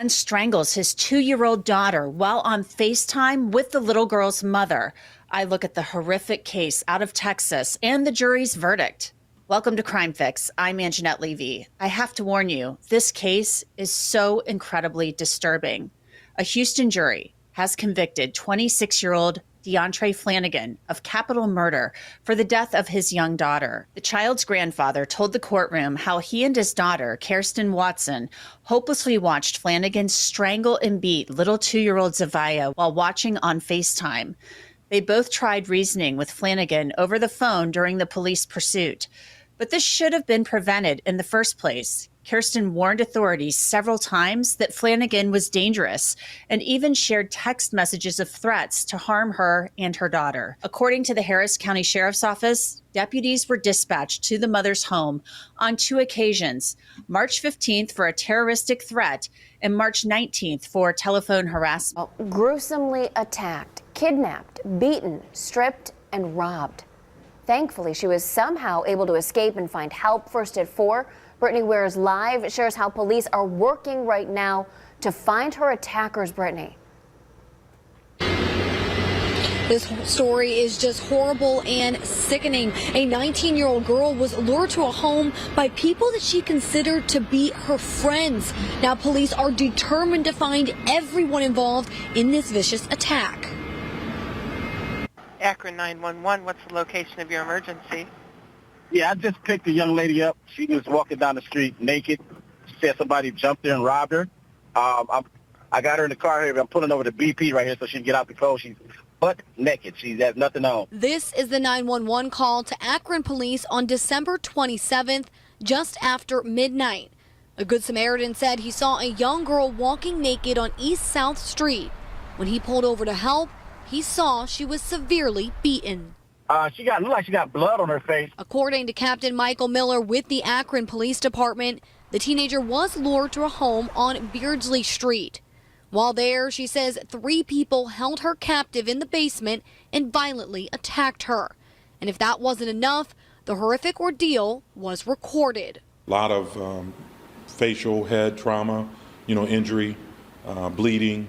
And strangles his 2-year-old daughter while on FaceTime with the little girl's mother. I look at the horrific case out of Texas and the jury's verdict. Welcome to Crime Fix. I'm Anjanette Levy. I have to warn you, this case is so incredibly disturbing. A Houston jury has convicted 26-year-old DeAndre Flanagan of capital murder for the death of his young daughter. The child's grandfather told the courtroom how he and his daughter, Kirsten Watson, hopelessly watched Flanagan strangle and beat little 2-year-old Zavia while watching on FaceTime. They both tried reasoning with Flanagan over the phone during the police pursuit. But this should have been prevented in the first place. Kirsten warned authorities several times that Flanagan was dangerous and even shared text messages of threats to harm her and her daughter. According to the Harris County Sheriff's Office, deputies were dispatched to the mother's home on 2 occasions, March 15th for a terroristic threat and March 19th for telephone harassment. Gruesomely attacked, kidnapped, beaten, stripped, and robbed. Thankfully, she was somehow able to escape and find help. First at 4, Brittany Ware's Live shares how police are working right now to find her attackers. Brittany. This story is just horrible and sickening. A 19-year-old girl was lured to a home by people that she considered to be her friends. Now police are determined to find everyone involved in this vicious attack. Akron 911, what's the location of your emergency? Yeah, I just picked a young lady up. She was walking down the street naked. She said somebody jumped in and robbed her. I got her in the car here. I'm pulling over to BP right here so she can get out the clothes. She's butt naked. She has nothing on. This is the 911 call to Akron police on December 27th, just after midnight. A Good Samaritan said he saw a young girl walking naked on East South Street. When he pulled over to help, he saw she was severely beaten. Looked like she got blood on her face. According to Captain Michael Miller with the Akron Police Department, the teenager was lured to a home on Beardsley Street. While there, she says 3 people held her captive in the basement and violently attacked her. And if that wasn't enough, the horrific ordeal was recorded. A lot of facial head trauma, injury, bleeding.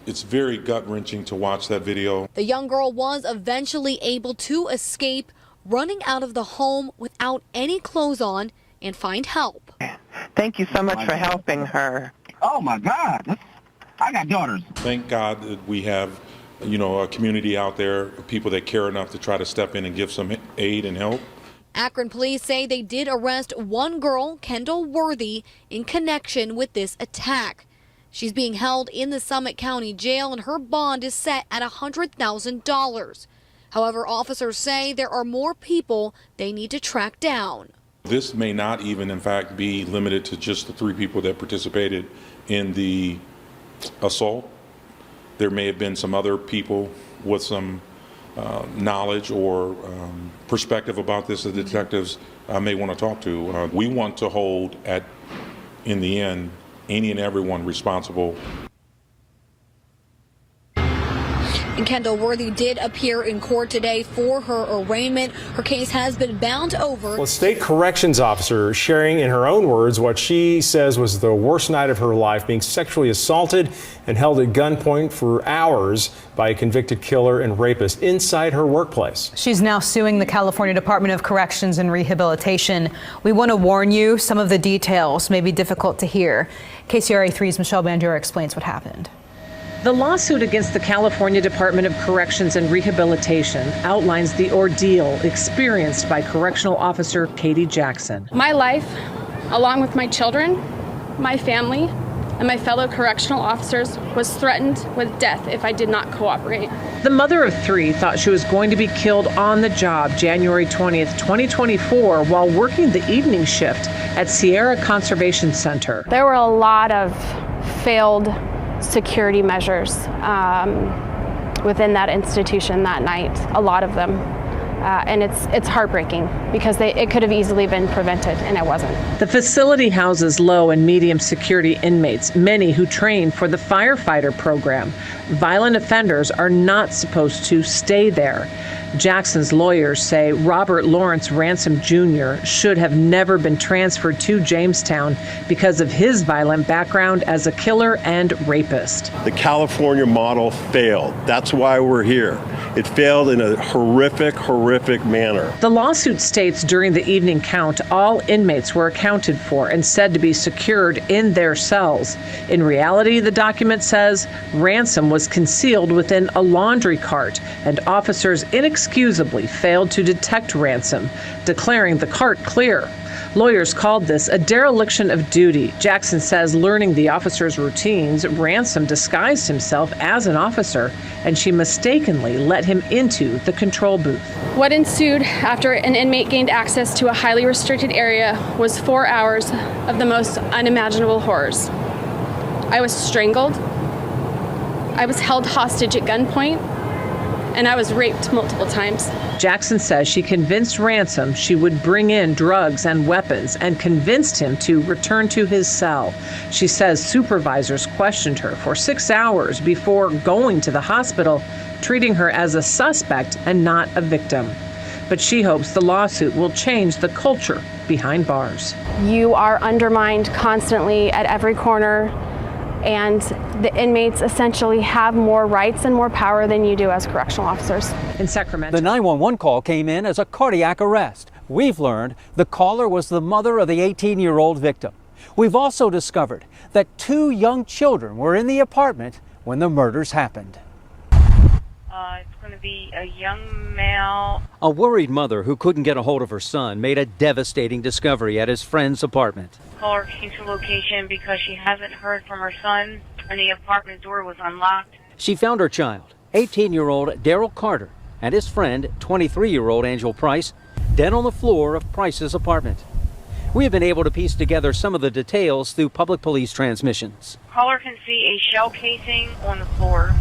It's very gut-wrenching to watch that video. The young girl was eventually able to escape, running out of the home without any clothes on, and find help. Thank you so much for helping her. Oh, my God. I got daughters. Thank God that we have, a community out there, people that care enough to try to step in and give some aid and help. Akron police say they did arrest one girl, Kendall Worthy, in connection with this attack. She's being held in the Summit County Jail, and her bond is set at $100,000. However, officers say there are more people they need to track down. This may not even, in fact, be limited to just the 3 people that participated in the assault. There may have been some other people with some knowledge or perspective about this that detectives may want to talk to. We want to hold, in the end, any and everyone responsible. And Kendall Worthy did appear in court today for her arraignment. Her case has been bound over. Well, a state corrections officer sharing in her own words what she says was the worst night of her life, being sexually assaulted and held at gunpoint for hours by a convicted killer and rapist inside her workplace. She's now suing the California Department of Corrections and Rehabilitation. We want to warn you, some of the details may be difficult to hear. KCRA 3's Michelle Bandura explains what happened. The lawsuit against the California Department of Corrections and Rehabilitation outlines the ordeal experienced by Correctional Officer Katie Jackson. My life, along with my children, my family, and my fellow correctional officers, was threatened with death if I did not cooperate. The mother of 3 thought she was going to be killed on the job January 20th, 2024, while working the evening shift at Sierra Conservation Center. There were a lot of failed security measures within that institution that night, a lot of them. And it's heartbreaking because it could have easily been prevented, and it wasn't. The facility houses low and medium security inmates, many who train for the firefighter program. Violent offenders are not supposed to stay there. Jackson's lawyers say Robert Lawrence Ransom Jr. should have never been transferred to Jamestown because of his violent background as a killer and rapist. The California model failed. That's why we're here. It failed in a horrific manner. The lawsuit states during the evening count, all inmates were accounted for and said to be secured in their cells. In reality, the document says Ransom was concealed within a laundry cart, and officers inexcusably failed to detect Ransom, declaring the cart clear. Lawyers called this a dereliction of duty. Jackson says learning the officer's routines, Ransom disguised himself as an officer, and she mistakenly let him into the control booth. What ensued after an inmate gained access to a highly restricted area was 4 hours of the most unimaginable horrors. I was strangled, I was held hostage at gunpoint, and I was raped multiple times. Jackson says she convinced Ransom she would bring in drugs and weapons and convinced him to return to his cell. She says supervisors questioned her for 6 hours before going to the hospital, treating her as a suspect and not a victim. But she hopes the lawsuit will change the culture behind bars. You are undermined constantly at every corner, and the inmates essentially have more rights and more power than you do as correctional officers. In Sacramento, the 911 call came in as a cardiac arrest. We've learned the caller was the mother of the 18-year-old victim. We've also discovered that 2 young children were in the apartment when the murders happened. It's going to be a young male. A worried mother who couldn't get a hold of her son made a devastating discovery at his friend's apartment. Caller came to location because she hasn't heard from her son, and the apartment door was unlocked. She found her child, 18-year-old Daryl Carter, and his friend, 23-year-old Angel Price, dead on the floor of Price's apartment. We have been able to piece together some of the details through public police transmissions. Caller can see a shell casing on the floor.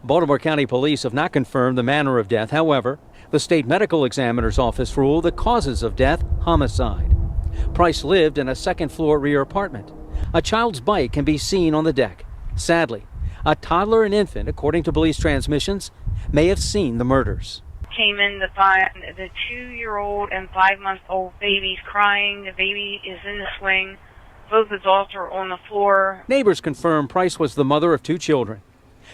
Baltimore County Police have not confirmed the manner of death. However, the state medical examiner's office ruled the causes of death homicide. Price lived in a second-floor rear apartment. A child's bike can be seen on the deck. Sadly, a toddler and infant, according to police transmissions, may have seen the murders. Came in to find the 2-year-old and 5-month-old babies crying. The baby is in the swing. Both adults are on the floor. Neighbors confirm Price was the mother of 2 children.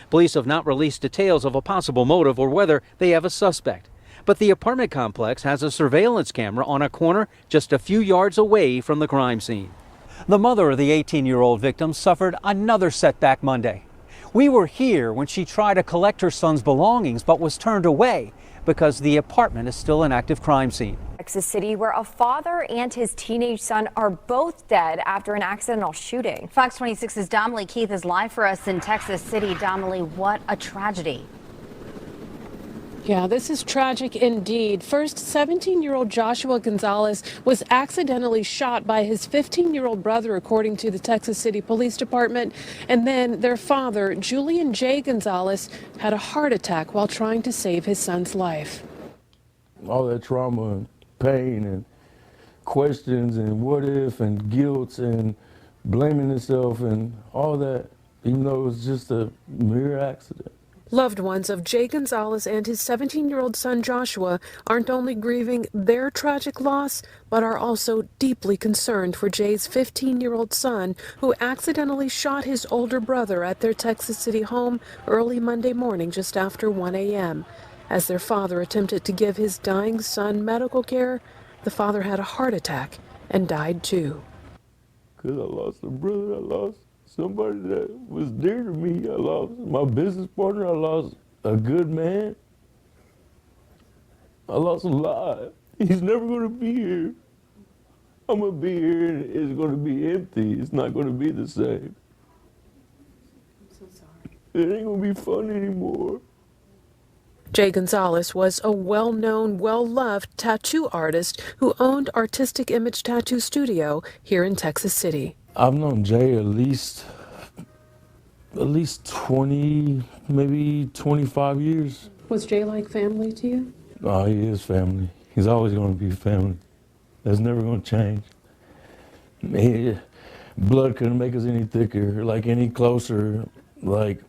Police have not released details of a possible motive or whether they have a suspect. But the apartment complex has a surveillance camera on a corner just a few yards away from the crime scene. The mother of the 18-year-old victim suffered another setback Monday. We were here when she tried to collect her son's belongings but was turned away because the apartment is still an active crime scene. Texas City, where a father and his teenage son are both dead after an accidental shooting. Fox 26's Domely Keith is live for us in Texas City. Domely, what a tragedy. Yeah, this is tragic indeed. First, 17-year-old Joshua Gonzalez was accidentally shot by his 15-year-old brother, according to the Texas City Police Department. And then their father, Julian J. Gonzalez, had a heart attack while trying to save his son's life. All that trauma and pain and questions and what if and guilt and blaming himself and all that, even though it was just a mere accident. Loved ones of Jay Gonzalez and his 17-year-old son Joshua aren't only grieving their tragic loss, but are also deeply concerned for Jay's 15-year-old son, who accidentally shot his older brother at their Texas City home early Monday morning just after 1 a.m. As their father attempted to give his dying son medical care, the father had a heart attack and died too. Because I lost a brother, I lost somebody that was dear to me. I lost my business partner. I lost a good man. I lost a lot. He's never going to be here. I'm going to be here and it's going to be empty. It's not going to be the same. I'm so sorry. It ain't going to be fun anymore. Jay Gonzalez was a well-known, well-loved tattoo artist who owned Artistic Image Tattoo Studio here in Texas City. I've known Jay at least 20, maybe 25 years. Was Jay like family to you? Oh, he is family. He's always going to be family. That's never going to change. Blood couldn't make us any thicker, like any closer. Like,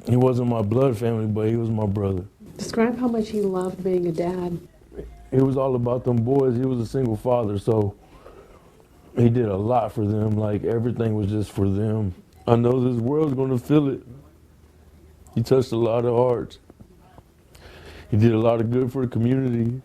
he wasn't my blood family, but he was my brother. Describe how much he loved being a dad. It was all about them boys. He was a single father, so he did a lot for them. Like, everything was just for them. I know this world's going to feel it. He touched a lot of hearts. He did a lot of good for the community.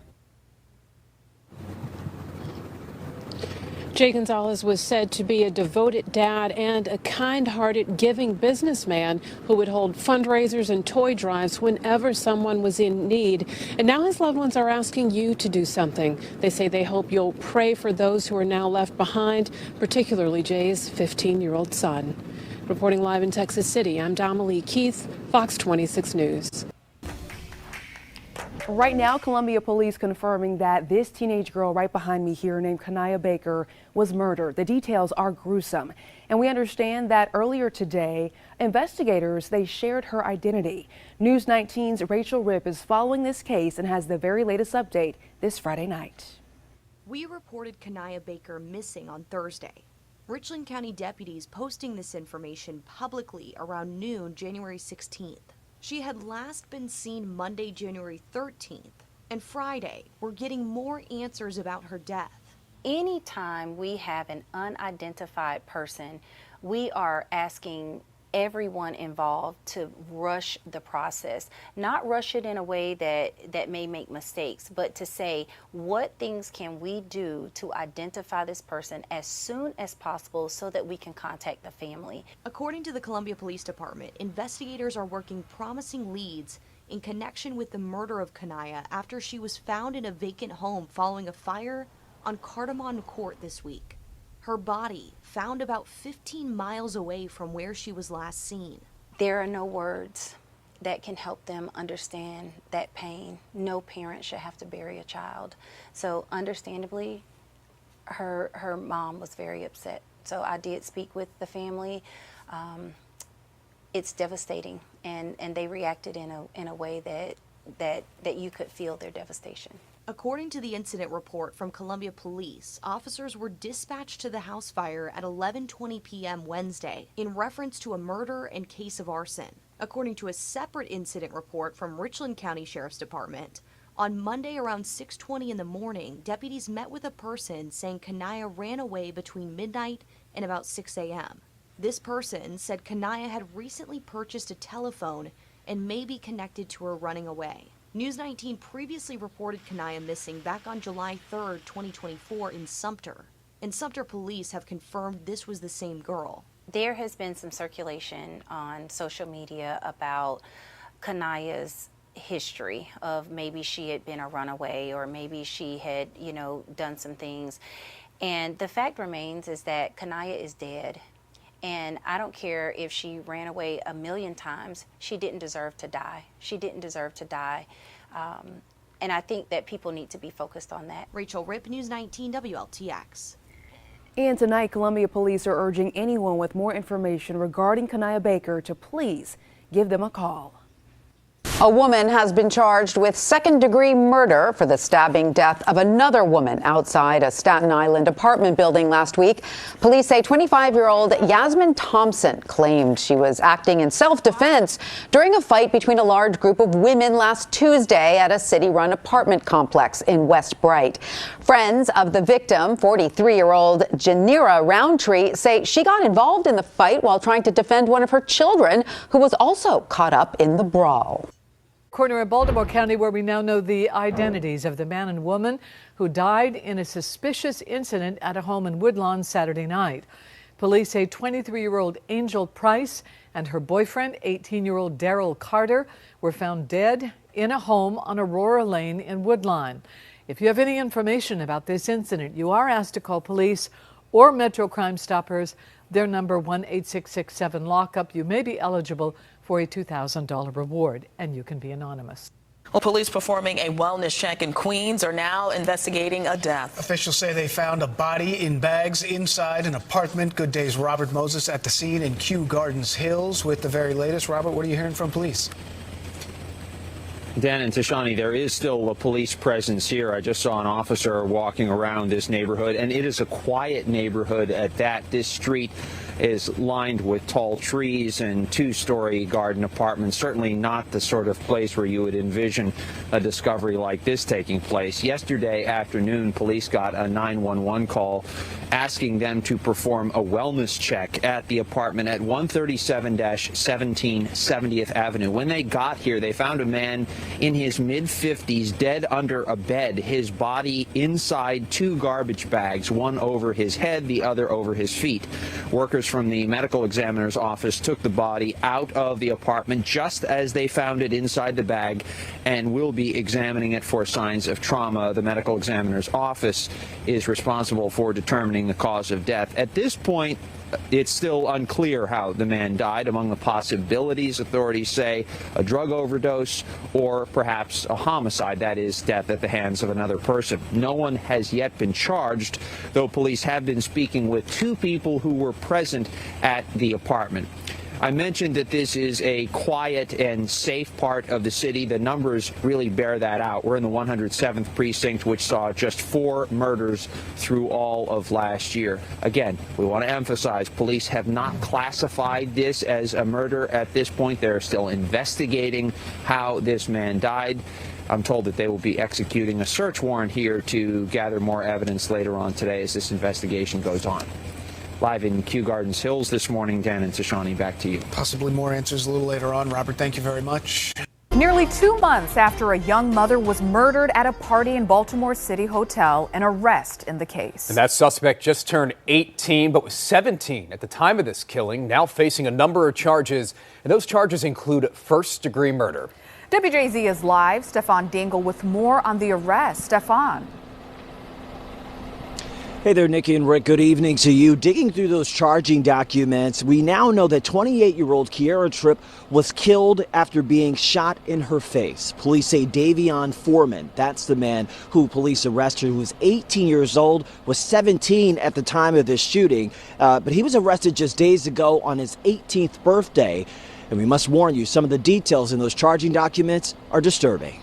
Jay Gonzalez was said to be a devoted dad and a kind-hearted, giving businessman who would hold fundraisers and toy drives whenever someone was in need. And now his loved ones are asking you to do something. They say they hope you'll pray for those who are now left behind, particularly Jay's 15-year-old son. Reporting live in Texas City, I'm Damalie Keith, Fox 26 News. Right now, Columbia police confirming that this teenage girl right behind me here named Kanaya Baker was murdered. The details are gruesome. And we understand that earlier today, investigators, they shared her identity. News 19's Rachel Ripp is following this case and has the very latest update this Friday night. We reported Kanaya Baker missing on Thursday. Richland County deputies posting this information publicly around noon January 16th. She had last been seen Monday, January 13th, and Friday, we're getting more answers about her death. Anytime we have an unidentified person, we are asking everyone involved to rush the process, not rush it in a way that may make mistakes, but to say, what things can we do to identify this person as soon as possible so that we can contact the family. According to the Columbia Police Department, investigators are working promising leads in connection with the murder of Kanaya after she was found in a vacant home following a fire on Cardamom Court this week. Her body found about 15 miles away from where she was last seen. There are no words that can help them understand that pain. No parent should have to bury a child. So understandably, her mom was very upset. So I did speak with the family. It's devastating, and they reacted in a way that you could feel their devastation. According to the incident report from Columbia Police, officers were dispatched to the house fire at 11:20 p.m. Wednesday in reference to a murder and case of arson. According to a separate incident report from Richland County Sheriff's Department, on Monday around 6:20 in the morning, deputies met with a person saying Kanaya ran away between midnight and about 6 a.m. This person said Kanaya had recently purchased a telephone and may be connected to her running away. News 19 previously reported Kanaya missing back on July 3rd, 2024 in Sumter. And Sumter police have confirmed this was the same girl. There has been some circulation on social media about Kanaya's history of maybe she had been a runaway or maybe she had, done some things. And the fact remains is that Kanaya is dead. And I don't care if she ran away 1,000,000 times, she didn't deserve to die. She didn't deserve to die. And I think that people need to be focused on that. Rachel Ripp, News 19 WLTX. And tonight, Columbia police are urging anyone with more information regarding Kanaya Baker to please give them a call. A woman has been charged with second-degree murder for the stabbing death of another woman outside a Staten Island apartment building last week. Police say 25-year-old Yasmin Thompson claimed she was acting in self-defense during a fight between a large group of women last Tuesday at a city-run apartment complex in West Bright. Friends of the victim, 43-year-old Janira Roundtree, say she got involved in the fight while trying to defend one of her children, who was also caught up in the brawl. Corner in Baltimore County, where we now know the identities of the man and woman who died in a suspicious incident at a home in Woodlawn Saturday night. Police say 23-year-old Angel Price and her boyfriend, 18-year-old Daryl Carter, were found dead in a home on Aurora Lane in Woodlawn. If you have any information about this incident, you are asked to call police or Metro Crime Stoppers. Their number 1-866-7-LOCK-UP. You may be eligible for a $2,000 reward, and you can be anonymous. Well, police performing a wellness check in Queens are now investigating a death. Officials say they found a body in bags inside an apartment. Good Day's Robert Moses at the scene in Kew Gardens Hills with the very latest. Robert, what are you hearing from police? Dan and Tashani, there is still a police presence here. I just saw an officer walking around this neighborhood, and it is a quiet neighborhood at that. This street is lined with tall trees and two-story garden apartments. Certainly not the sort of place where you would envision a discovery like this taking place. Yesterday afternoon, police got a 911 call asking them to perform a wellness check at the apartment at 137-17 70th Avenue. When they got here, they found a man in his mid-50s dead under a bed, his body inside two garbage bags, one over his head, the other over his feet. Workers from the medical examiner's office took the body out of the apartment just as they found it inside the bag and will be examining it for signs of trauma. The medical examiner's office is responsible for determining the cause of death. At this point, it's still unclear how the man died. Among the possibilities, authorities say a drug overdose or perhaps a homicide, that is, death at the hands of another person. No one has yet been charged, though police have been speaking with two people who were present at the apartment. I mentioned that this is a quiet and safe part of the city. The numbers really bear that out. We're in the 107th precinct, which saw just 4 murders through all of last year. Again, we want to emphasize police have not classified this as a murder at this point. They're still investigating how this man died. I'm told that they will be executing a search warrant here to gather more evidence later on today as this investigation goes on. Live in Kew Gardens Hills this morning, Dan and Tashani, back to you. Possibly more answers a little later on. Robert, thank you very much. Nearly 2 months after a young mother was murdered at a party in Baltimore City Hotel, an arrest in the case. And that suspect just turned 18, but was 17 at the time of this killing, now facing a number of charges. And those charges include first-degree murder. WJZ is live. Stefan Dingle with more on the arrest. Stefan. Hey there, Nikki and Rick. Good evening to you. Digging through those charging documents, we now know that 28-year-old Kiara Tripp was killed after being shot in her face. Police say Davion Foreman, that's the man who police arrested, who was 18 years old, was 17 at the time of this shooting. But he was arrested just days ago on his 18th birthday. And we must warn you, some of the details in those charging documents are disturbing.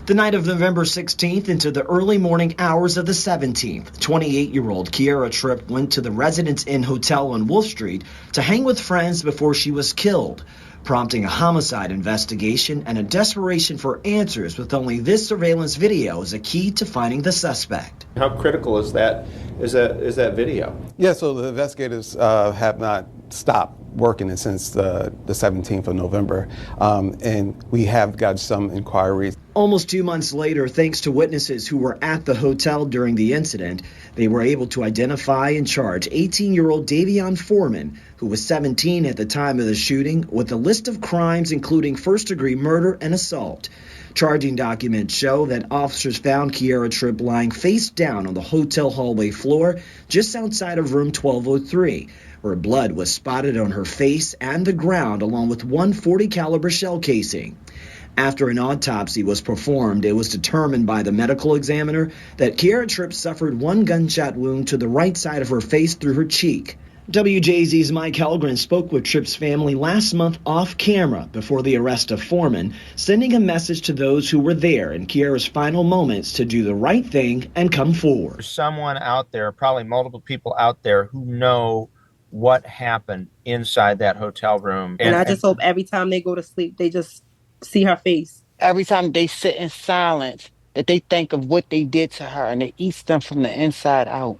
The night of November 16th into the early morning hours of the 17th, 28-year-old Kiara Tripp went to the Residence Inn Hotel on Wolf Street to hang with friends before she was killed, prompting a homicide investigation and a desperation for answers with only this surveillance video as a key to finding the suspect. How critical is that video? Yeah, so the investigators have not stopped working since the 17th of November, and we have got some inquiries. Almost 2 months later, thanks to witnesses who were at the hotel during the incident, they were able to identify and charge 18-year-old Davion Foreman, who was 17 at the time of the shooting, with a list of crimes including first-degree murder and assault. Charging documents show that officers found Kiara Tripp lying face down on the hotel hallway floor just outside of room 1203, where blood was spotted on her face and the ground, along with one .40 caliber shell casing. After an autopsy was performed, it was determined by the medical examiner that Kiara Tripp suffered one gunshot wound to the right side of her face through her cheek. WJZ's Mike Helgren spoke with Tripp's family last month off camera before the arrest of Foreman, sending a message to those who were there in Kiara's final moments to do the right thing and come forward. There's someone out there, probably multiple people out there, who know what happened inside that hotel room. And I just hope every time they go to sleep, they just see her face. Every time they sit in silence, that they think of what they did to her and it eats them from the inside out.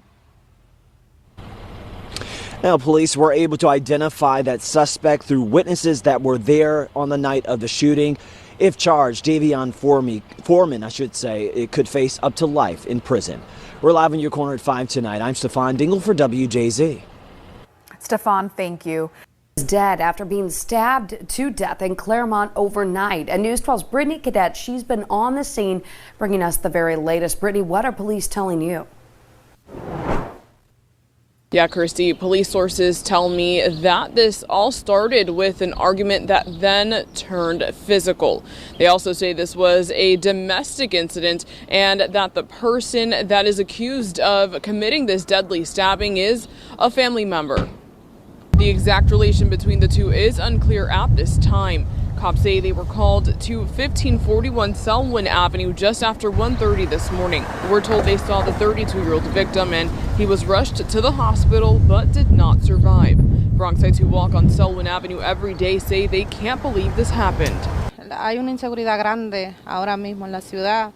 Now, police were able to identify that suspect through witnesses that were there on the night of the shooting. If charged, Davion Foreman, it could face up to life in prison. We're live in your corner at 5 tonight. I'm Stefan Dingle for WJZ. Stefan, thank you. Dead after being stabbed to death in Claremont overnight. And News 12's Brittany Cadet, she's been on the scene bringing us the very latest. Brittany, what are police telling you? Yeah, Kirsty, police sources tell me that this all started with an argument that then turned physical. They also say this was a domestic incident and that the person that is accused of committing this deadly stabbing is a family member. The exact relation between the two is unclear at this time. Cops say they were called to 1541 Selwyn Avenue just after 1:30 this morning. We're told they saw the 32-year-old victim and he was rushed to the hospital but did not survive. Bronxites who walk on Selwyn Avenue every day say they can't believe this happened. Hay una inseguridad grande ahora mismo en la ciudad.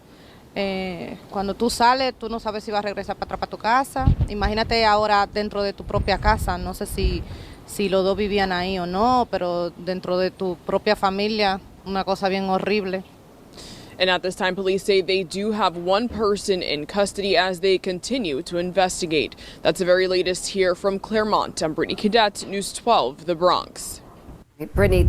Cuando tú sales, tú no sabes si vas a regresar para atrás para tu casa. Imagínate ahora dentro de tu propia casa. No sé si los dos vivían ahí o no, pero dentro de tu propia familia, una cosa bien horrible. And at this time, police say they do have one person in custody as they continue to investigate. That's the very latest here from Claremont. I'm Brittany Cadet, News 12, The Bronx. Brittany.